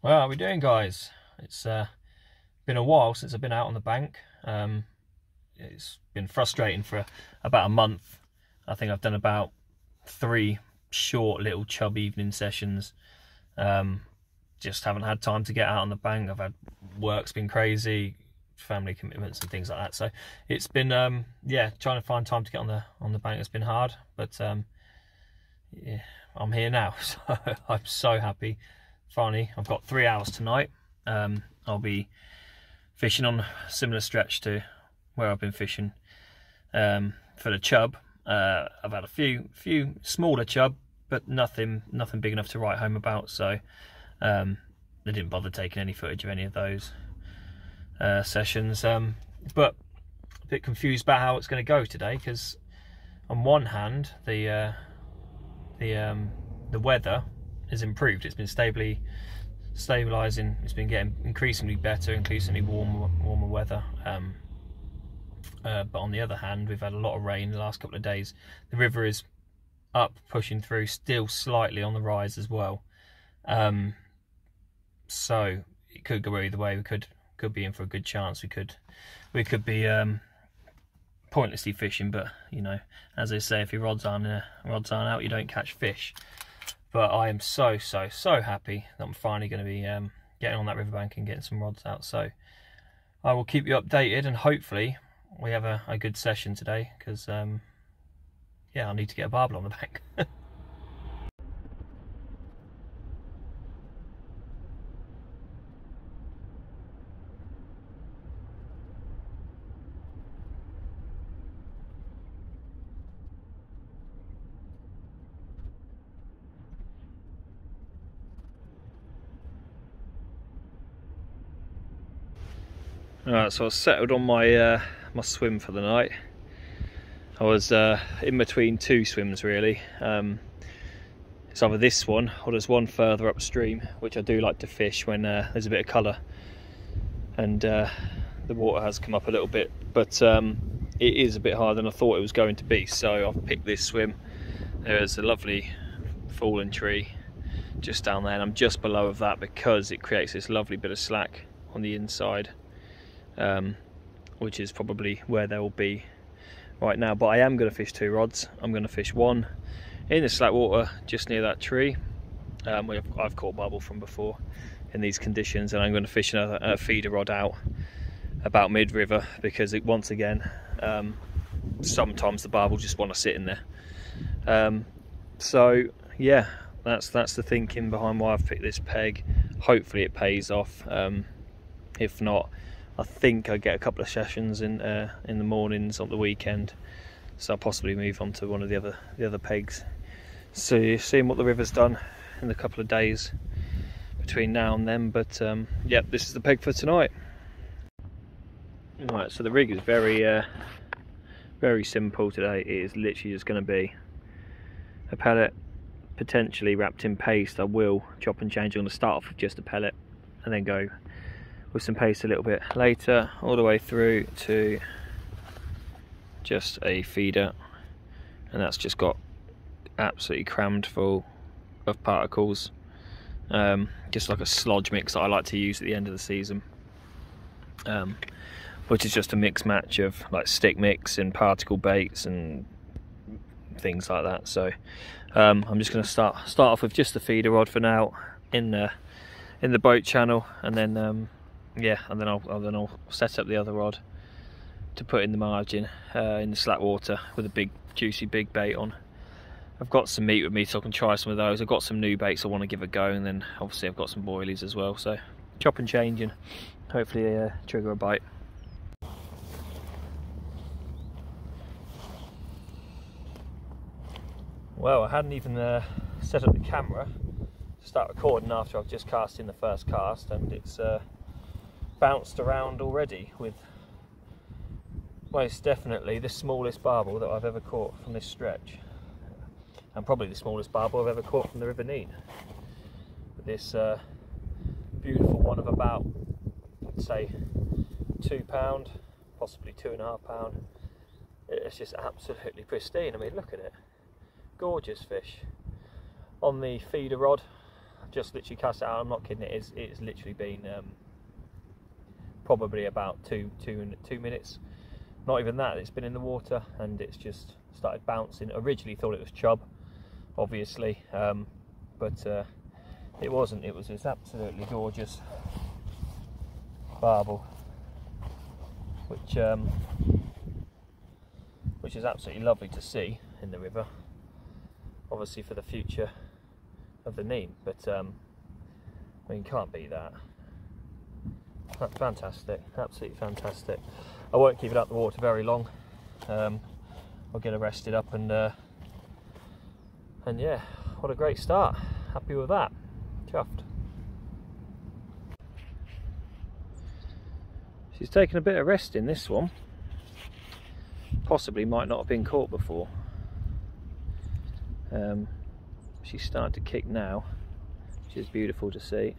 Well, how are we doing, guys? It's been a while since I've been out on the bank. It's been frustrating for about a month. I think I've done about 3 short little chub evening sessions. Just haven't had time to get out on the bank. I've had work's been crazy, family commitments and things like that. So it's been yeah, trying to find time to get on the bank has been hard. But yeah, I'm here now, so I'm so happy. Finally, I've got 3 hours tonight. I'll be fishing on a similar stretch to where I've been fishing for the chub. I've had a few smaller chub, but nothing big enough to write home about. So they didn't bother taking any footage of any of those sessions. But a bit confused about how it's going to go today, because on one hand the weather has improved. It's been stabilising. It's been getting increasingly better, increasingly warmer weather. But on the other hand, we've had a lot of rain the last couple of days. The river is up, pushing through, still slightly on the rise as well. So it could go either way. We could be in for a good chance. We could be pointlessly fishing, but you know, as they say, if your rods aren't out, you don't catch fish. But I am so happy that I'm finally going to be getting on that riverbank and getting some rods out. So I will keep you updated, and hopefully we have a good session today, because yeah, I need to get a barbel on the bank. Alright, so I settled on my my swim for the night. I was in between 2 swims really. It's either this one or there's one further upstream, which I do like to fish when there's a bit of colour and the water has come up a little bit, but it is a bit harder than I thought it was going to be. So I've picked this swim. There's a lovely fallen tree just down there, and I'm just below of that because it creates this lovely bit of slack on the inside. Which is probably where they will be right now. But I am going to fish 2 rods. I'm going to fish one in the slack water just near that tree, where I've caught barbel from before in these conditions, and I'm going to fish another feeder rod out about mid-river, because once again, sometimes the barbel just want to sit in there. So yeah, that's the thinking behind why I've picked this peg. Hopefully it pays off. If not, I think I get a couple of sessions in the mornings on the weekend, so I'll possibly move on to one of the other pegs. So seeing what the river's done in a couple of days between now and then. But yeah, this is the peg for tonight. Right, so the rig is very simple today. It is literally just going to be a pellet, potentially wrapped in paste. I will chop and change. I'm going to start off with just a pellet and then go with some paste a little bit later, all the way through to just a feeder, and that's just got absolutely crammed full of particles, just like a slodge mix that I like to use at the end of the season, which is just a mix match of like stick mix and particle baits and things like that. So I'm just going to start off with just the feeder rod for now in the boat channel, and then yeah, and then I'll set up the other rod to put in the margin in the slack water with a big juicy big bait on. I've got some meat with me, so I can try some of those. I've got some new baits I want to give a go, and then obviously I've got some boilies as well. So chop and change and hopefully trigger a bite. Well, I hadn't even set up the camera to start recording after I've just cast in the first cast, and it's bounced around already with most definitely the smallest barbel that I've ever caught from this stretch, and probably the smallest barbel I've ever caught from the River Nene. This beautiful one of about, I'd say, £2, possibly £2.5. It's just absolutely pristine. I mean, look at it, gorgeous fish. On the feeder rod, just literally cast it out. I'm not kidding, it's literally been probably about two minutes, not even that. It's been in the water and it's just started bouncing. Originally thought it was chub, obviously, but it wasn't. It was this absolutely gorgeous barbel, which is absolutely lovely to see in the river, obviously for the future of the nene. But I mean, can't beat that. That's fantastic, absolutely fantastic. I won't keep it out the water very long. I'll get her rested up, and yeah, what a great start. Happy with that. Chuffed. She's taken a bit of rest in this one. Possibly might not have been caught before. She's starting to kick now, which is beautiful to see.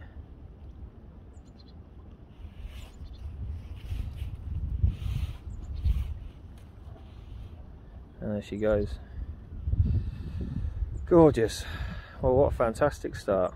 And there she goes. Gorgeous. Well, what a fantastic start.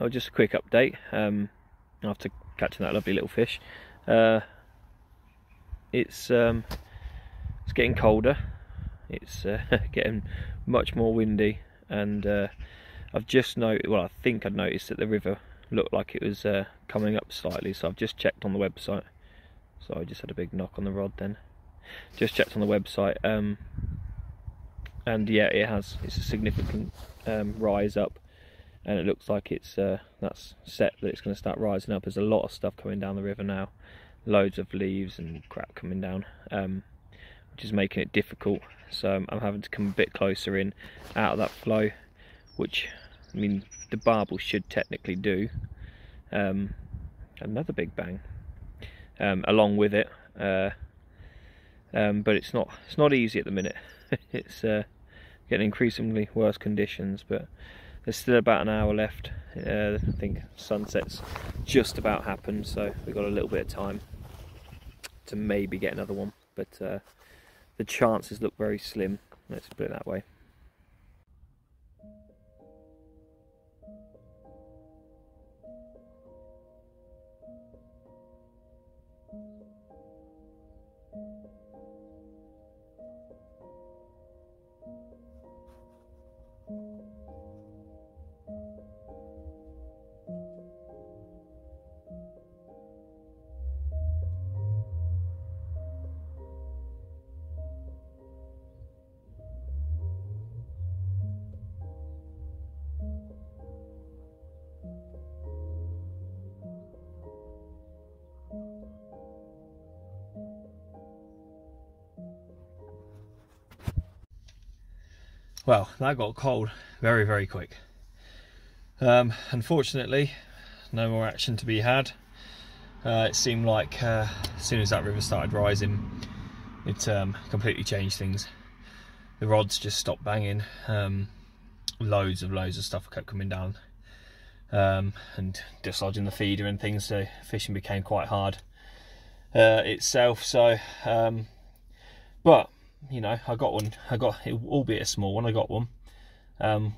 Oh, just a quick update after catching that lovely little fish. It's getting colder. It's getting much more windy, and I've just noticed, well, I think I'd noticed that the river looked like it was coming up slightly, so I've just checked on the website. So I just had a big knock on the rod then. Just checked on the website, and yeah, it's a significant rise up. And it looks like it's that's set that it's going to start rising up. There's a lot of stuff coming down the river now, loads of leaves and crap coming down, which is making it difficult. So I'm having to come a bit closer in, out of that flow, which, I mean, the barbel should technically do. Another big bang along with it, but it's not easy at the minute. It's getting increasingly worse conditions, but there's still about an hour left. I think sunset's just about happened, so we've got a little bit of time to maybe get another one, but the chances look very slim, let's put it that way. Well, that got cold very, very quick. Unfortunately, no more action to be had. It seemed like as soon as that river started rising, it completely changed things. The rods just stopped banging. Loads of stuff kept coming down and dislodging the feeder and things, so fishing became quite hard itself. So, but you know, I got one. Albeit a small one, I got one,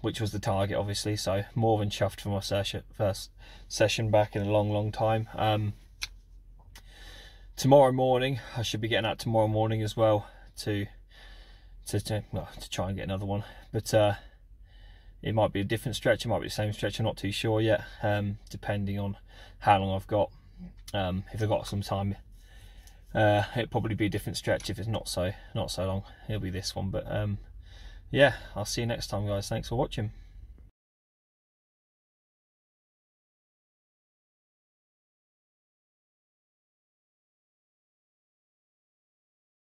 which was the target, obviously. So more than chuffed for my first session back in a long time. tomorrow morning I should be getting out tomorrow morning as well to try and get another one, but it might be a different stretch, it might be the same stretch, I'm not too sure yet, depending on how long I've got. If I've got some time, it'll probably be a different stretch. If it's not so long, it'll be this one. But yeah, I'll see you next time, guys. Thanks for watching.